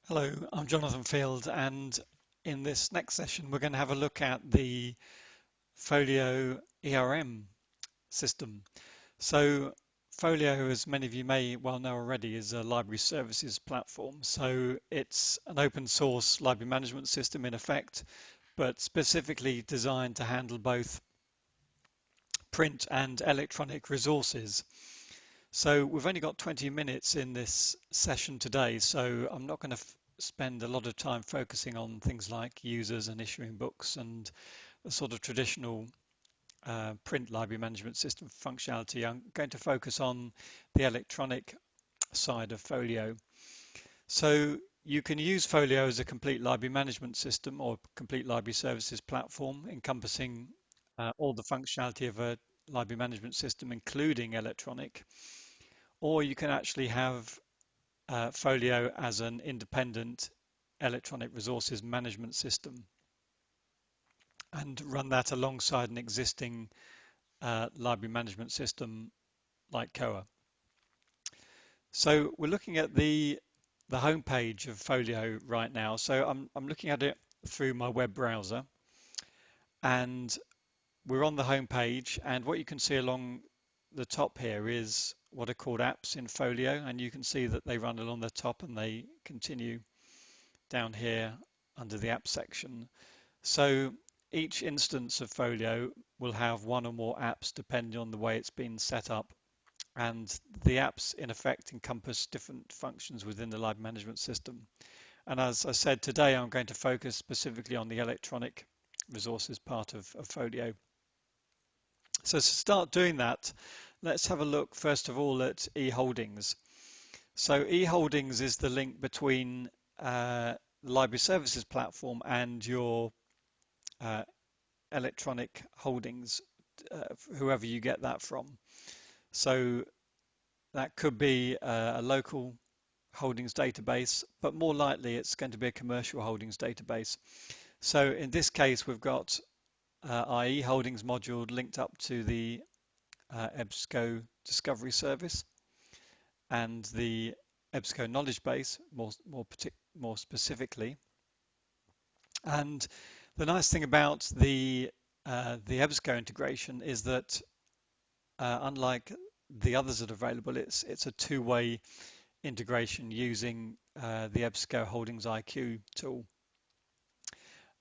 Hello, I'm Jonathan Field, and in this next session, we're going to have a look at the FOLIO ERM system. So, FOLIO, as many of you may well know already, is a library services platform. So, it's an open source library management system in effect, but specifically designed to handle both print and electronic resources. So we've only got 20 minutes in this session today, so I'm not going to spend a lot of time focusing on things like users and issuing books and the sort of traditional print library management system functionality. I'm going to focus on the electronic side of Folio. So you can use Folio as a complete library management system or complete library services platform encompassing all the functionality of a library management system, including electronic. Or you can actually have Folio as an independent electronic resources management system and run that alongside an existing library management system like Koa. So we're looking at the home page of Folio right now. So I'm looking at it through my web browser, and we're on the home page, and what you can see along the top here is what are called apps in Folio, and you can see that they run along the top and they continue down here under the app section. So each instance of Folio will have one or more apps depending on the way it's been set up. And the apps in effect encompass different functions within the library management system. And as I said, today I'm going to focus specifically on the electronic resources part of Folio. So to start doing that, let's have a look first of all at eHoldings. So eHoldings is the link between the library services platform and your uh, electronic holdings, whoever you get that from. So that could be a local holdings database, but more likely it's going to be a commercial holdings database. So in this case, we've got our eHoldings module linked up to the EBSCO Discovery Service and the EBSCO Knowledge Base, more specifically. And the nice thing about the EBSCO integration is that unlike the others that are available, it's a two-way integration using the EBSCO Holdings IQ tool.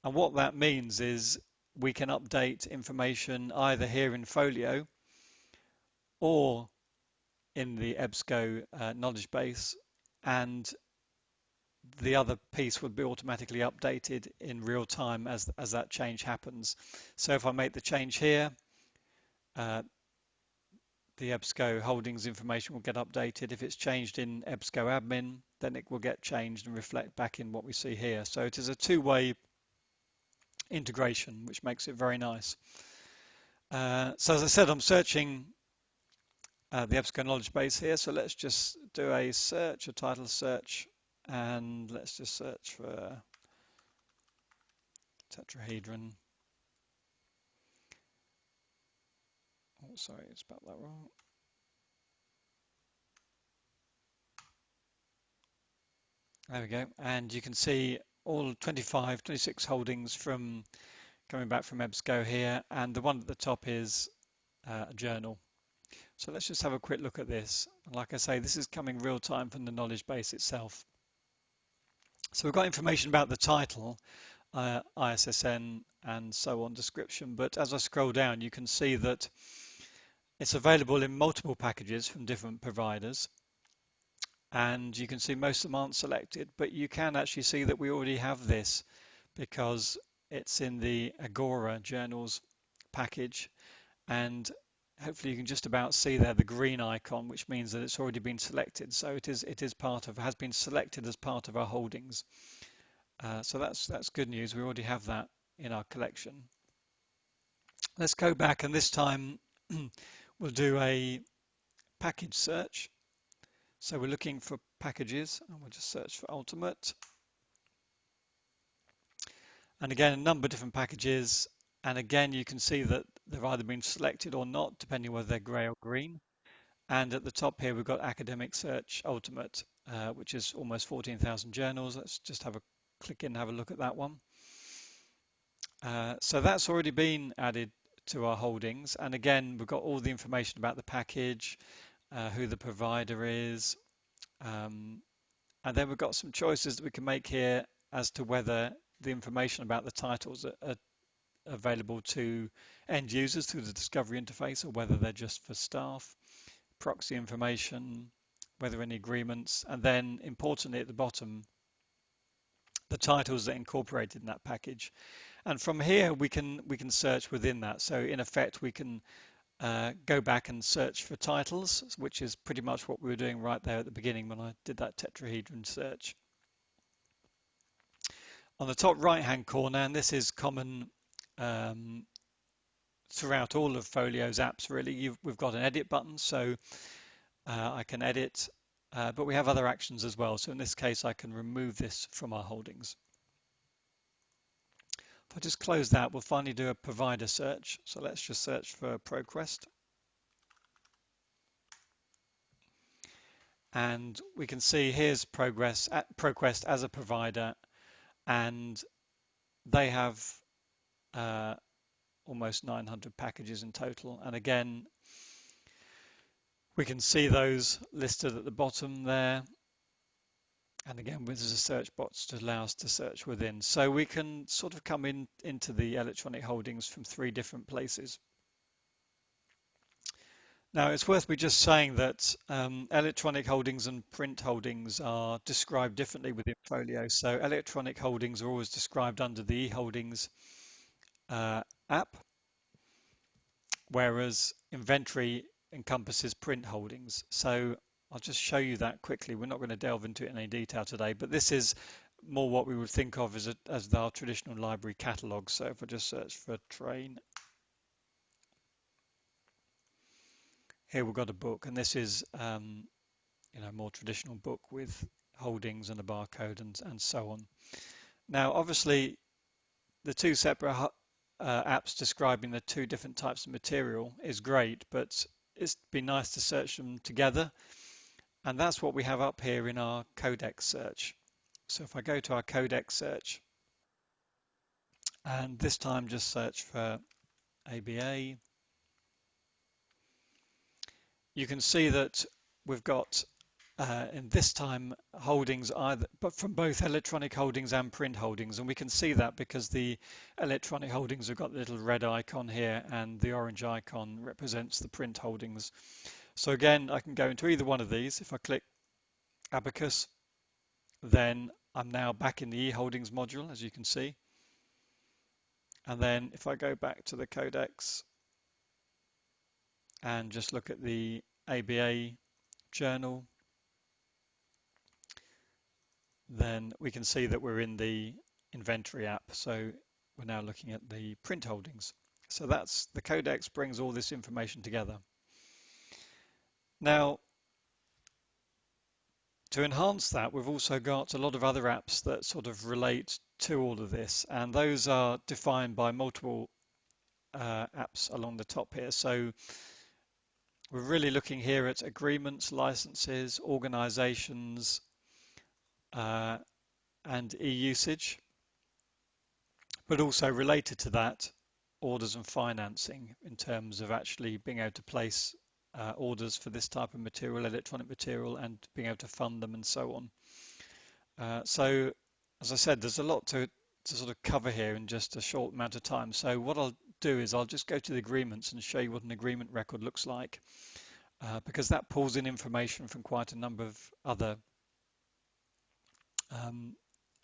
And what that means is we can update information either here in Folio or in the EBSCO knowledge base, and the other piece would be automatically updated in real time as that change happens. So if I make the change here, uh, the EBSCO holdings information will get updated. If it's changed in EBSCO admin, then it will get changed and reflect back in what we see here. So it is a two-way integration, which makes it very nice. So as I said, I'm searching the EBSCO knowledge base here. So let's just do a search, a title search, and let's just search for tetrahedron. Oh, sorry, it's spelled that wrong. There we go. And you can see all 25, 26 holdings from coming back from EBSCO here. And the one at the top is a journal. So let's just have a quick look at this. And like I say, this is coming real time from the knowledge base itself. So we've got information about the title, ISSN, and so on, description. But as I scroll down, you can see that it's available in multiple packages from different providers. And you can see most of them aren't selected, but you can actually see that we already have this because it's in the Agora journals package. And hopefully you can just about see there the green icon, which means that it's already been selected. So it is part of, has been selected as part of our holdings. So that's good news. We already have that in our collection. Let's go back, and this time we'll do a package search. So we're looking for packages, and we'll just search for Ultimate. And again, a number of different packages. And again, you can see that they've either been selected or not, depending whether they're grey or green. And at the top here, we've got Academic Search Ultimate. which is almost 14,000 journals. Let's just have a click in and have a look at that one. So that's already been added to our holdings. And again, we've got all the information about the package, who the provider is, and then we've got some choices that we can make here as to whether the information about the titles are available to end users through the discovery interface or whether they're just for staff, proxy information, whether any agreements, and then importantly at the bottom, the titles that are incorporated in that package. And from here we can search within that. So in effect we can go back and search for titles, which is pretty much what we were doing right there at the beginning when I did that tetrahedron search. On the top right hand corner, and this is common throughout all of Folio's apps really, we've got an edit button, so I can edit, but we have other actions as well. So in this case I can remove this from our holdings. If I just close that, we'll finally do a provider search. So let's just search for ProQuest. And we can see here's ProQuest as a provider, and they have almost 900 packages in total. And again, we can see those listed at the bottom there. And again, there's a search box to allow us to search within. So we can sort of come into the electronic holdings from 3 different places. Now, it's worth me just saying that electronic holdings and print holdings are described differently within Folio. So electronic holdings are always described under the eHoldings app, whereas inventory encompasses print holdings. So I'll just show you that quickly. We're not going to delve into it in any detail today, but this is more what we would think of as our traditional library catalog. So if I just search for train, here we've got a book, and this is more traditional book with holdings and a barcode and so on. Now, obviously, the 2 separate apps describing the 2 different types of material is great, but it'd be nice to search them together. And that's what we have up here in our codex search. So if I go to our codex search, and this time just search for ABA, you can see that we've got in this time holdings but from both electronic holdings and print holdings, and we can see that because the electronic holdings have got the little red icon here and the orange icon represents the print holdings. So again, I can go into either one of these. If I click Abacus, then I'm now back in the eHoldings module, as you can see. And then if I go back to the codex and just look at the ABA journal, then we can see that we're in the inventory app. So we're now looking at the print holdings. So that's the codex brings all this information together. Now, to enhance that, we've also got a lot of other apps that sort of relate to all of this, and those are defined by multiple apps along the top here. So we're really looking here at agreements, licenses, organizations, and e-usage, but also related to that, orders and financing in terms of actually being able to place orders for this type of material, electronic material, and being able to fund them and so on. So as I said, there's a lot to sort of cover here in just a short amount of time. So what I'll do is I'll just go to the agreements and show you what an agreement record looks like, because that pulls in information from quite a number of other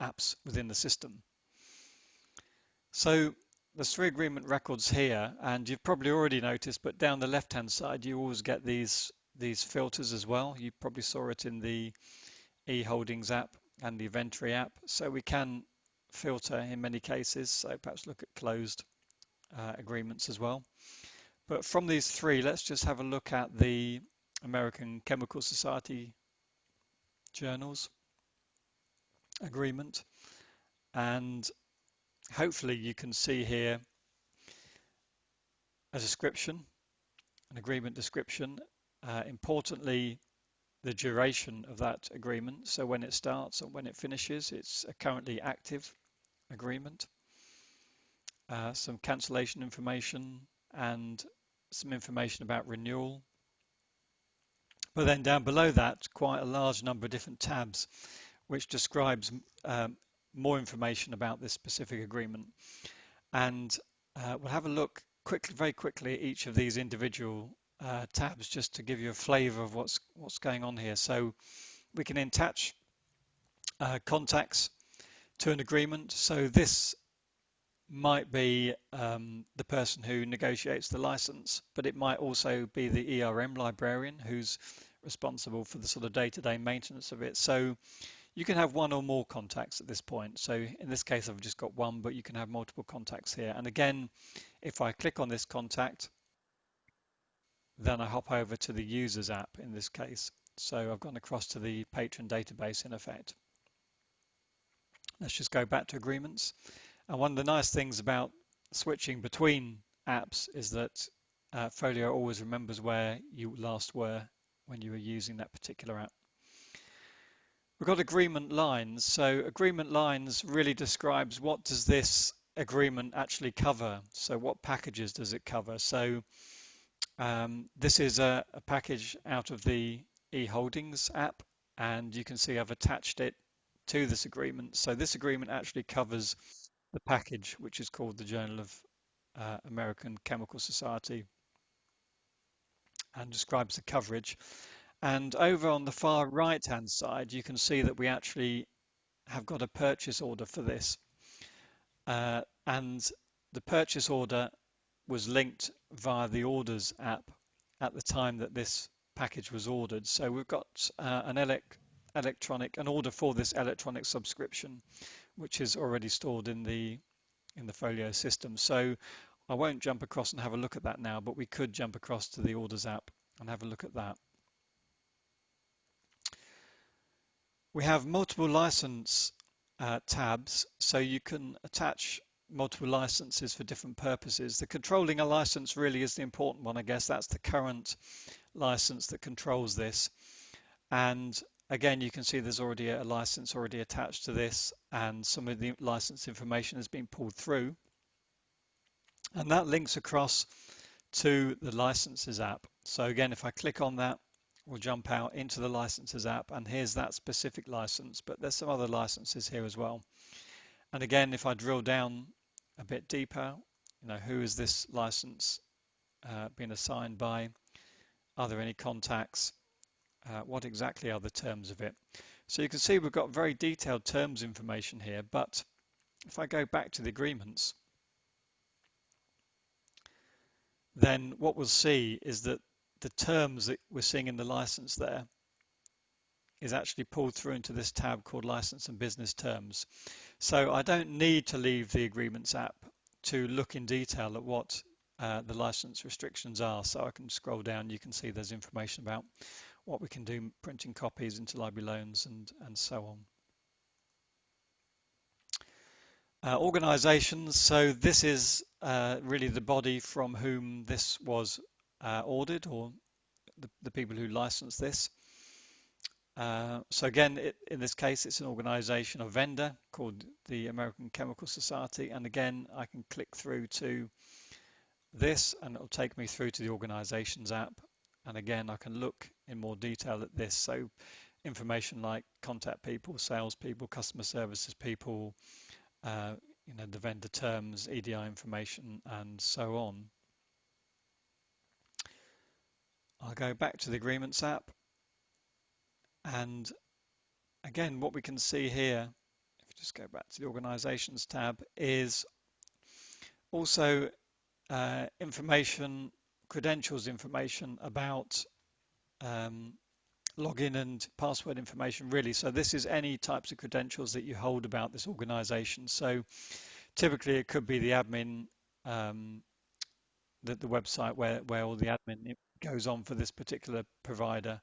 apps within the system. So there's 3 agreement records here, and you've probably already noticed, but down the left-hand side, you always get these filters as well. You probably saw it in the eHoldings app and the inventory app. So we can filter in many cases. So perhaps look at closed agreements as well. But from these 3, let's just have a look at the American Chemical Society journals agreement, and hopefully you can see here a description, an agreement description. Importantly, the duration of that agreement. So when it starts and when it finishes, it's a currently active agreement. Some cancellation information and some information about renewal. But then down below that, quite a large number of different tabs, which describes more information about this specific agreement. And we'll have a look very quickly at each of these individual tabs just to give you a flavor of what's going on here. So we can attach contacts to an agreement. So this might be the person who negotiates the license, but it might also be the ERM librarian who's responsible for the sort of day-to-day maintenance of it. So you can have one or more contacts at this point. So in this case, I've just got one, but you can have multiple contacts here. And again, if I click on this contact, then I hop over to the users app in this case. So I've gone across to the patron database in effect. Let's just go back to agreements. And one of the nice things about switching between apps is that Folio always remembers where you last were when you were using that particular app. We've got agreement lines. So agreement lines really describes what does this agreement actually cover. So what packages does it cover? So this is a package out of the eHoldings app, and you can see I've attached it to this agreement. So this agreement actually covers the package, which is called the Journal of American Chemical Society, and describes the coverage. And over on the far right hand side, you can see that we actually have got a purchase order for this. And the purchase order was linked via the orders app at the time that this package was ordered. So we've got an order for this electronic subscription, which is already stored in the Folio system. So I won't jump across and have a look at that now, but we could jump across to the orders app and have a look at that. We have multiple license tabs, so you can attach multiple licenses for different purposes. The controlling a license really is the important one, I guess. That's the current license that controls this. And again, you can see there's already a license already attached to this, and some of the license information has been pulled through. And that links across to the licenses app. So again, if I click on that, we'll jump out into the licenses app, and here's that specific license, but there's some other licenses here as well. And again, if I drill down a bit deeper, who is this license being assigned by? Are there any contacts? What exactly are the terms of it? So you can see we've got very detailed terms information here, but if I go back to the agreements, then what we'll see is that the terms that we're seeing in the license there is actually pulled through into this tab called License and Business Terms. So I don't need to leave the Agreements app to look in detail at what the license restrictions are. So I can scroll down, you can see there's information about what we can do, printing copies, interlibrary loans, and so on. Organizations, so this is really the body from whom this was ordered, or the people who license this. So again, in this case, it's an organization or vendor called the American Chemical Society. And again, I can click through to this and it'll take me through to the organizations app. And again, I can look in more detail at this. So information like contact people, sales people, customer services people, the vendor terms, EDI information, and so on. I'll go back to the agreements app, and again, what we can see here, if you just go back to the organizations tab, is also credentials information about login and password information, really. So this is any types of credentials that you hold about this organization. So typically it could be the admin, the website where all the admin goes on for this particular provider.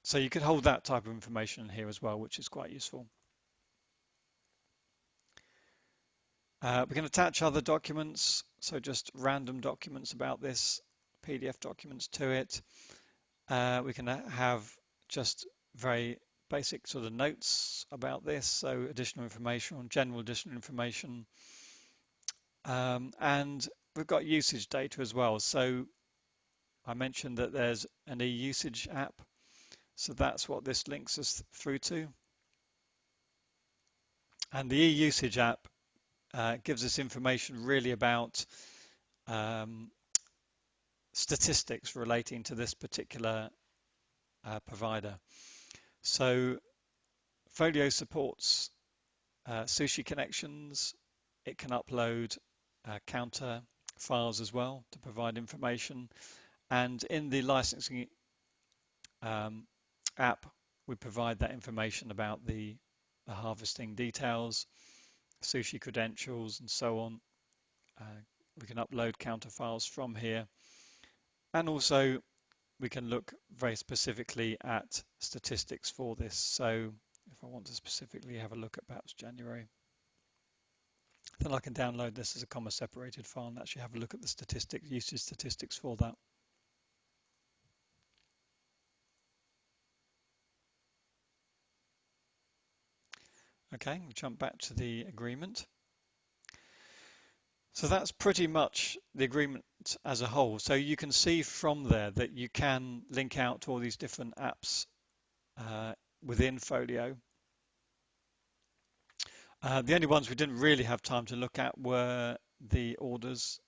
So you could hold that type of information here as well, which is quite useful. We can attach other documents, so just random documents about this, PDF documents to it. We can have just very basic sort of notes about this, so additional information, general additional information, and we've got usage data as well. So I mentioned that there's an e-usage app, so that's what this links us through to. And the e-usage app gives us information really about um, statistics relating to this particular provider. So Folio supports sushi connections. It can upload counter files as well to provide information. And in the licensing um, app, we provide that information about the harvesting details, sushi credentials, and so on. Uh, we can upload counter files from here. And also we can look very specifically at statistics for this. So if I want to specifically have a look at perhaps January, then I can download this as a comma separated file and actually have a look at the statistics, usage statistics for that. Okay, we jump back to the agreement. So that's pretty much the agreement as a whole. So you can see from there that you can link out to all these different apps within Folio. The only ones we didn't really have time to look at were the orders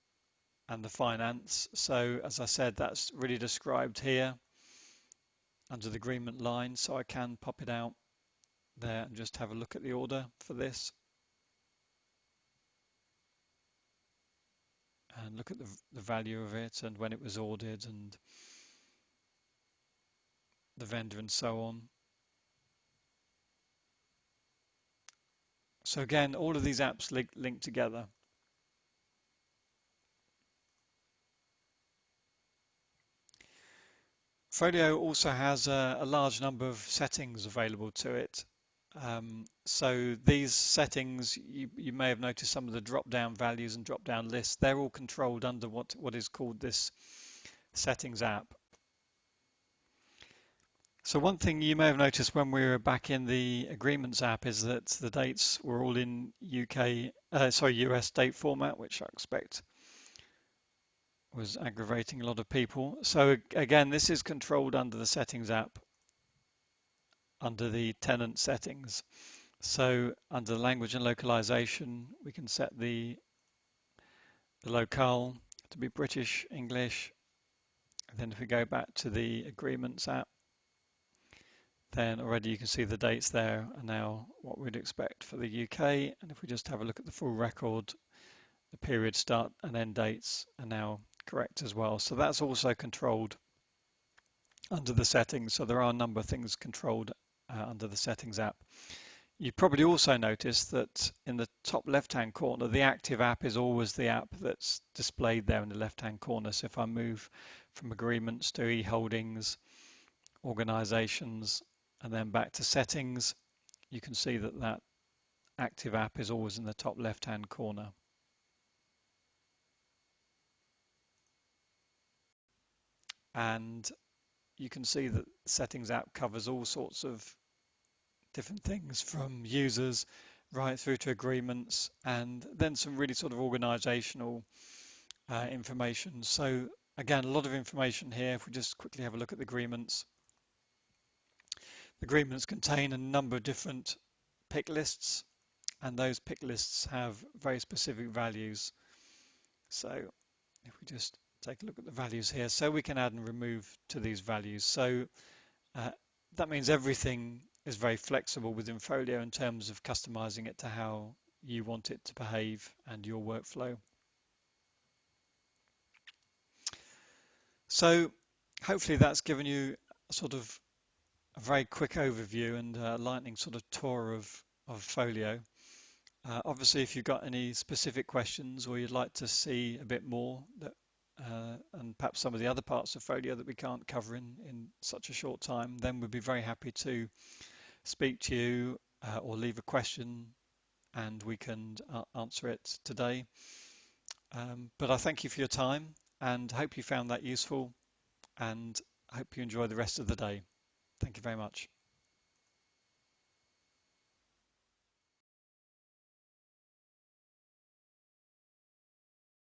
and the finance. So as I said, that's really described here under the agreement line. So I can pop it out there and just have a look at the order for this and look at the value of it and when it was ordered and the vendor and so on. So again, all of these apps link together. Folio also has a large number of settings available to it. So these settings, you may have noticed some of the drop-down values and drop-down lists, they're all controlled under what is called this settings app. So one thing you may have noticed when we were back in the agreements app is that the dates were all in US date format, which I expect was aggravating a lot of people. So again, this is controlled under the settings app, under the tenant settings. So under language and localization, we can set the locale to be British English. And then if we go back to the agreements app, then already you can see the dates there are now what we'd expect for the UK. And if we just have a look at the full record, the period start and end dates are now correct as well. So that's also controlled under the settings. So there are a number of things controlled under the settings app. You probably also noticed that in the top left-hand corner, the active app is always the app that's displayed there in the left-hand corner. So if I move from agreements to e-holdings, organizations, and then back to settings, you can see that that active app is always in the top left-hand corner. And you can see that the settings app covers all sorts of different things from users right through to agreements and then some really sort of organizational information. So again, a lot of information here. If we just quickly have a look at the agreements. The agreements contain a number of different pick lists, and those pick lists have very specific values. So if we just take a look at the values here, so we can add and remove to these values. So that means everything is very flexible within Folio in terms of customizing it to how you want it to behave and your workflow. So hopefully that's given you a sort of a very quick overview and a lightning sort of tour of Folio. Obviously, if you've got any specific questions or you'd like to see a bit more that, and perhaps some of the other parts of Folio that we can't cover in such a short time, then we'd be very happy to speak to you or leave a question and we can answer it today. But I thank you for your time and hope you found that useful, and I hope you enjoy the rest of the day. Thank you very much.